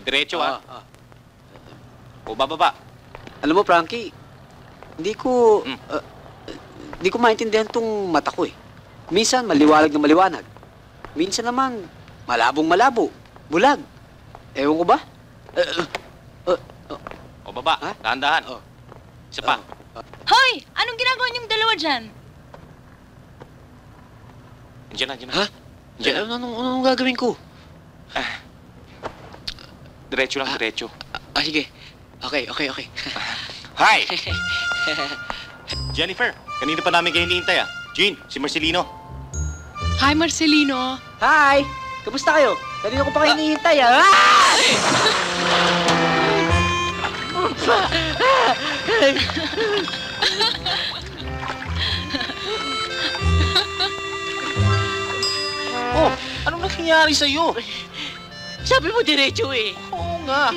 Diretso, O bababa. Alam mo, Frankie, hindi ko maintindihan tong mata ko eh. Minsan, maliwanag na maliwanag. Minsan naman, malabong malabo. Bulag. Ewan ko ba? O baba, Ha? dahan-dahan. Isa pa. Hoy! Anong ginagawa niyong dalawa dyan? Diyan na, diyan na. Ha? Diyan na. Anong gagawin ko? Diretso lang, diretso. Sige. Okay. Hi! Jennifer, kanina pa namin kayo hinihintay, Jean, si Marcelino. Hi, Marcelino. Hi! Kamusta kayo? Kanina ko pa kayo hinihintay, Oh, anong nangyayari sa'yo? Sabi mo diretso eh. Oo nga.